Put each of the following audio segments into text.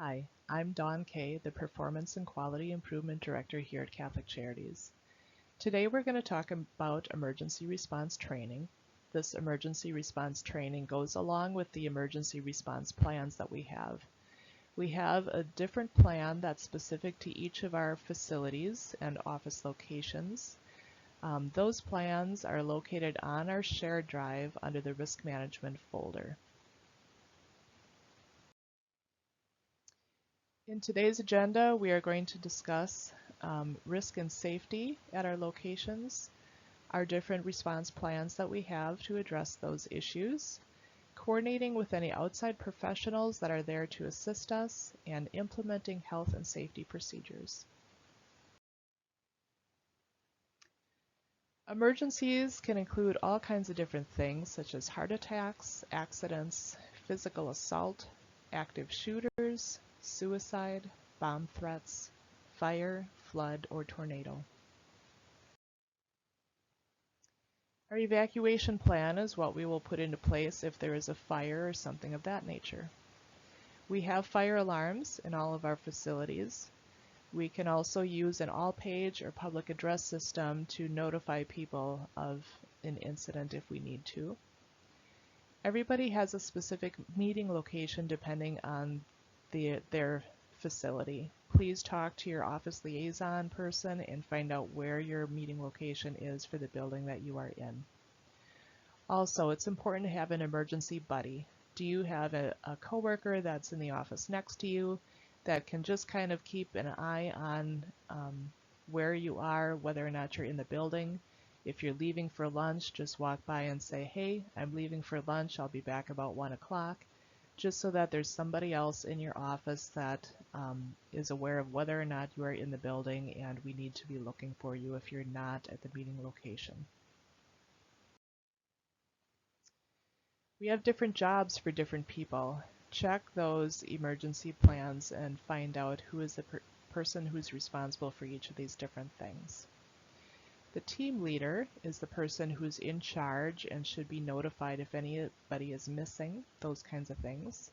Hi, I'm Dawn Kay, the Performance and Quality Improvement Director here at Catholic Charities. Today we're going to talk about emergency response training. This emergency response training goes along with the emergency response plans that we have. We have a different plan that's specific to each of our facilities and office locations. Those plans are located on our shared drive under the Risk Management folder. In today's agenda, we are going to discuss risk and safety at our locations, our different response plans that we have to address those issues, coordinating with any outside professionals that are there to assist us, and implementing health and safety procedures. Emergencies can include all kinds of different things, such as heart attacks, accidents, physical assault, active shooters, suicide, bomb threats, fire, flood, or tornado. Our evacuation plan is what we will put into place if there is a fire or something of that nature. We have fire alarms in all of our facilities. We can also use an all-page or public address system to notify people of an incident if we need to. Everybody has a specific meeting location depending on their facility. Please talk to your office liaison person and find out where your meeting location is for the building that you are in. Also, it's important to have an emergency buddy. Do you have a coworker that's in the office next to you that can just kind of keep an eye on where you are, whether or not you're in the building? If you're leaving for lunch, just walk by and say, hey, I'm leaving for lunch, I'll be back about 1 o'clock, just so that there's somebody else in your office that is aware of whether or not you are in the building and we need to be looking for you if you're not at the meeting location. We have different jobs for different people. Check those emergency plans and find out who is the person who's responsible for each of these different things. The team leader is the person who's in charge and should be notified if anybody is missing, those kinds of things.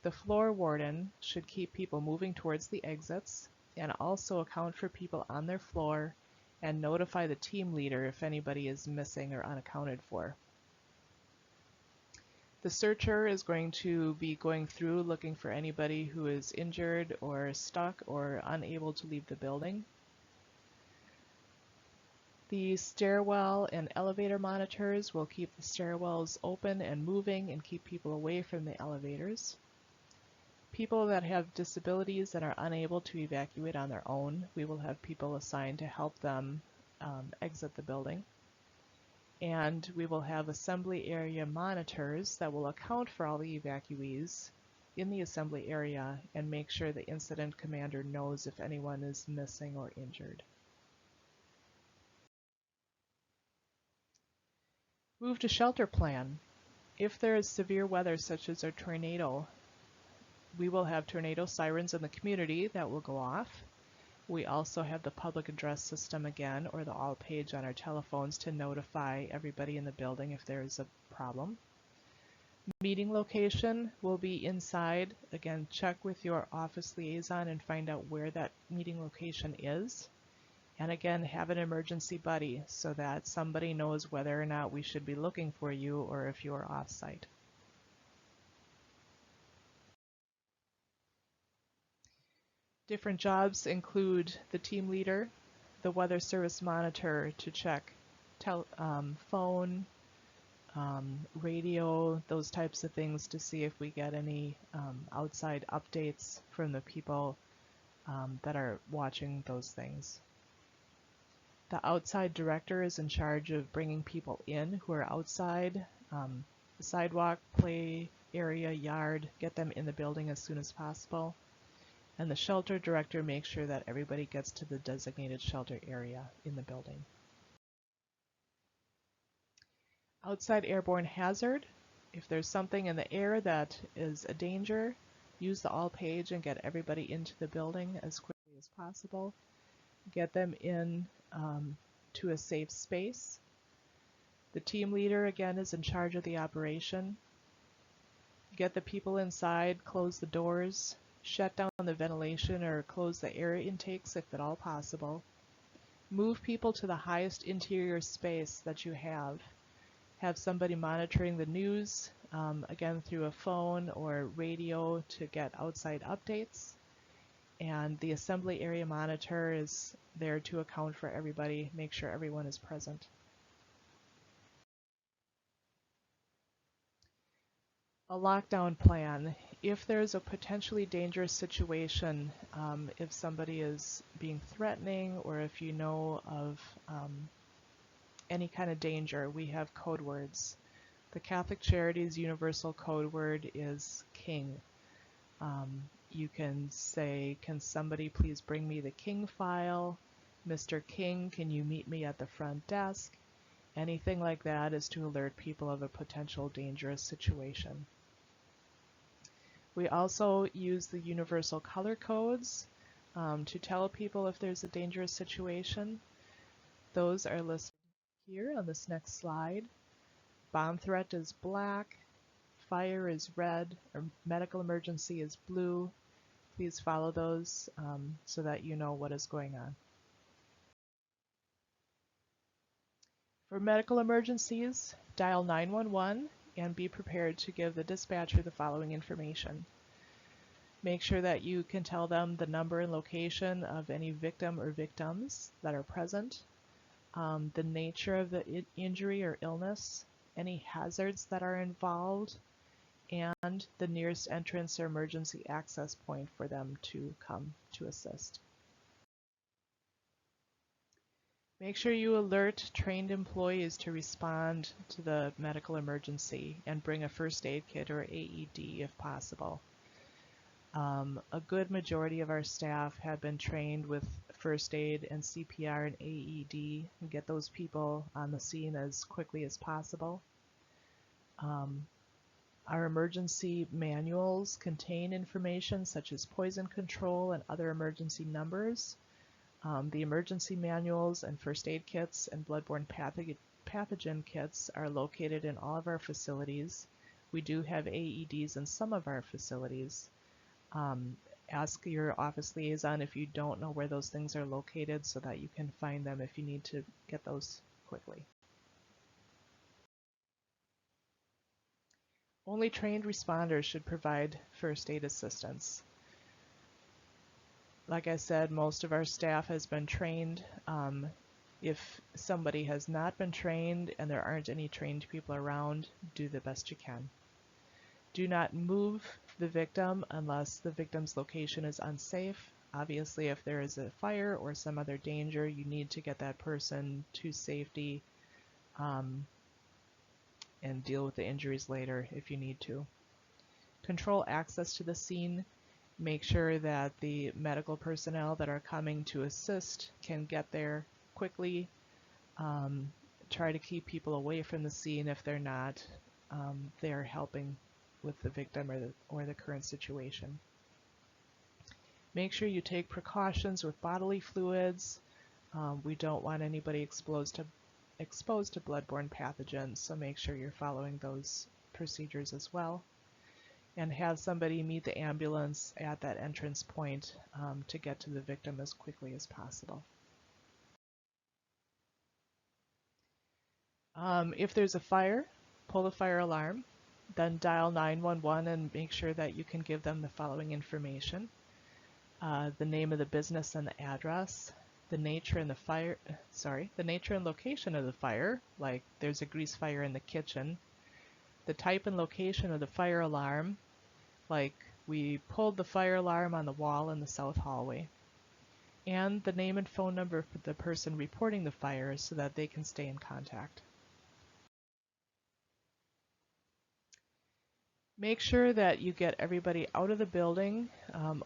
The floor warden should keep people moving towards the exits and also account for people on their floor and notify the team leader if anybody is missing or unaccounted for. The searcher is going to be going through looking for anybody who is injured or stuck or unable to leave the building. The stairwell and elevator monitors will keep the stairwells open and moving and keep people away from the elevators. People that have disabilities that are unable to evacuate on their own, we will have people assigned to help them exit the building. And we will have assembly area monitors that will account for all the evacuees in the assembly area and make sure the incident commander knows if anyone is missing or injured. Move to shelter plan. If there is severe weather such as a tornado, we will have tornado sirens in the community that will go off. We also have the public address system again, or the all page on our telephones to notify everybody in the building if there is a problem. Meeting location will be inside. Again, check with your office liaison and find out where that meeting location is. And again, have an emergency buddy so that somebody knows whether or not we should be looking for you or if you are off-site. Different jobs include the team leader, the weather service monitor to check phone, radio, those types of things to see if we get any outside updates from the people that are watching those things. The outside director is in charge of bringing people in who are outside, the sidewalk, play area, yard, get them in the building as soon as possible. And the shelter director makes sure that everybody gets to the designated shelter area in the building. Outside airborne hazard. If there's something in the air that is a danger, use the all page and get everybody into the building as quickly as possible. Get them in to a safe space. The team leader again is in charge of the operation. Get the people inside, close the doors, Shut down the ventilation or close the air intakes if at all possible. Move people to the highest interior space that you have. Have somebody monitoring the news, again through a phone or radio to get outside updates. And the assembly area monitor is there to account for everybody, make sure everyone is present. A lockdown plan. If there's a potentially dangerous situation, if somebody is being threatening or if you know of any kind of danger, we have code words. The Catholic Charities Universal Code Word is King. You can say, can somebody please bring me the King file? Mr. King, can you meet me at the front desk? Anything like that is to alert people of a potential dangerous situation. We also use the universal color codes to tell people if there's a dangerous situation. Those are listed here on this next slide. Bomb threat is black, fire is red, or medical emergency is blue. Please follow those so that you know what is going on. For medical emergencies, dial 911 and be prepared to give the dispatcher the following information. Make sure that you can tell them the number and location of any victim or victims that are present, the nature of the injury or illness, any hazards that are involved, and the nearest entrance or emergency access point for them to come to assist. Make sure you alert trained employees to respond to the medical emergency and bring a first aid kit or AED if possible. A good majority of our staff have been trained with first aid and CPR and AED and get those people on the scene as quickly as possible. Our emergency manuals contain information such as poison control and other emergency numbers. The emergency manuals and first aid kits and bloodborne pathogen kits are located in all of our facilities. We do have AEDs in some of our facilities. Ask your office liaison if you don't know where those things are located so that you can find them if you need to get those quickly. Only trained responders should provide first aid assistance. Like I said, most of our staff has been trained. If somebody has not been trained and there aren't any trained people around, do the best you can. Do not move the victim unless the victim's location is unsafe. Obviously, if there is a fire or some other danger, you need to get that person to safety and deal with the injuries later if you need to. Control access to the scene. Make sure that the medical personnel that are coming to assist can get there quickly. Try to keep people away from the scene if they're not there helping with the victim or the current situation. Make sure you take precautions with bodily fluids. We don't want anybody exposed to bloodborne pathogens, so make sure you're following those procedures as well. And have somebody meet the ambulance at that entrance point to get to the victim as quickly as possible. If there's a fire, pull the fire alarm, then dial 911 and make sure that you can give them the following information. The name of the business and the address, the nature and location of the fire, like there's a grease fire in the kitchen, the type and location of the fire alarm, like we pulled the fire alarm on the wall in the south hallway, and the name and phone number for the person reporting the fire so that they can stay in contact. Make sure that you get everybody out of the building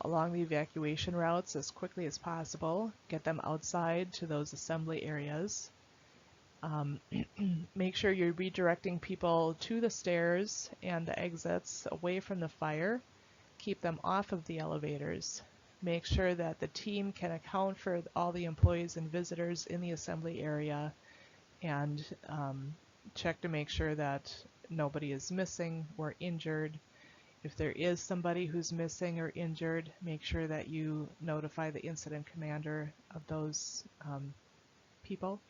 along the evacuation routes as quickly as possible. Get them outside to those assembly areas. Make sure you're redirecting people to the stairs and the exits away from the fire. Keep them off of the elevators. Make sure that the team can account for all the employees and visitors in the assembly area and check to make sure that nobody is missing or injured. If there is somebody who's missing or injured, make sure that you notify the incident commander of those people.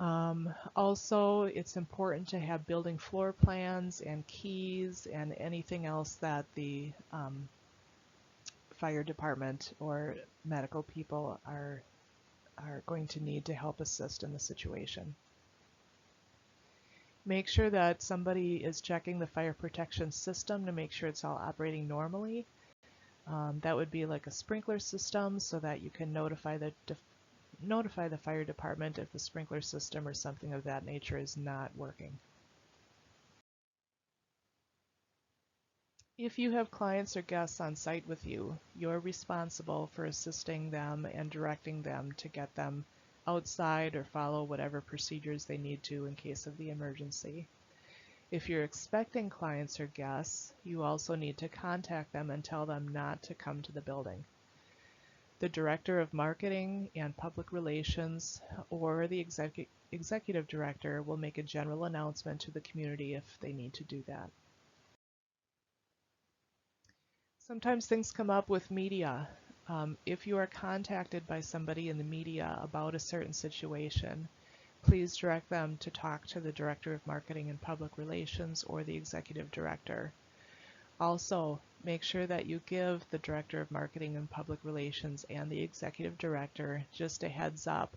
Also, it's important to have building floor plans and keys and anything else that the fire department or medical people are going to need to help assist in the situation. Make sure that somebody is checking the fire protection system to make sure it's all operating normally. That would be like a sprinkler system so that you can notify the fire department if the sprinkler system or something of that nature is not working. If you have clients or guests on site with you, you're responsible for assisting them and directing them to get them outside or follow whatever procedures they need to in case of the emergency. If you're expecting clients or guests, you also need to contact them and tell them not to come to the building. The Director of Marketing and Public Relations or the Executive Director will make a general announcement to the community if they need to do that. Sometimes things come up with media. If you are contacted by somebody in the media about a certain situation, please direct them to talk to the Director of Marketing and Public Relations or the Executive Director. Also, make sure that you give the Director of Marketing and Public Relations and the Executive Director just a heads up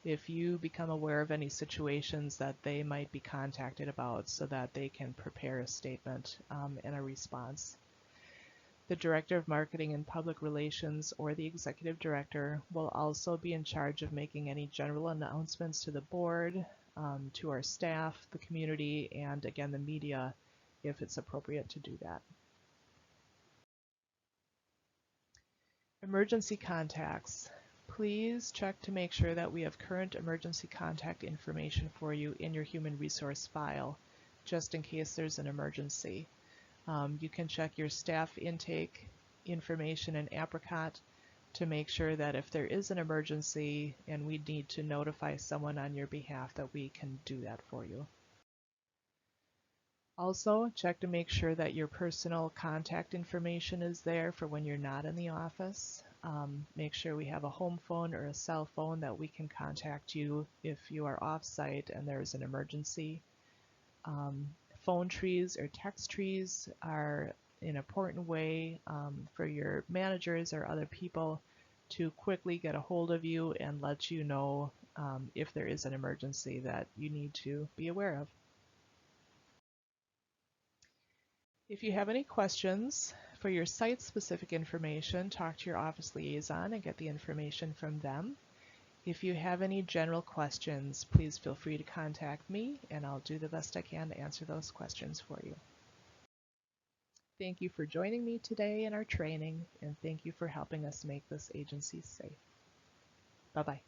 if you become aware of any situations that they might be contacted about so that they can prepare a statement and a response. The Director of Marketing and Public Relations or the Executive Director will also be in charge of making any general announcements to the board, to our staff, the community, and again the media if it's appropriate to do that. Emergency contacts. Please check to make sure that we have current emergency contact information for you in your human resource file, just in case there's an emergency. You can check your staff intake information in Apricot to make sure that if there is an emergency and we need to notify someone on your behalf, that we can do that for you. Also, check to make sure that your personal contact information is there for when you're not in the office. Make sure we have a home phone or a cell phone that we can contact you if you are off-site and there's an emergency. Phone trees or text trees are an important way for your managers or other people to quickly get a hold of you and let you know if there is an emergency that you need to be aware of. If you have any questions for your site-specific information, talk to your office liaison and get the information from them. If you have any general questions, please feel free to contact me and I'll do the best I can to answer those questions for you. Thank you for joining me today in our training, and thank you for helping us make this agency safe. Bye-bye.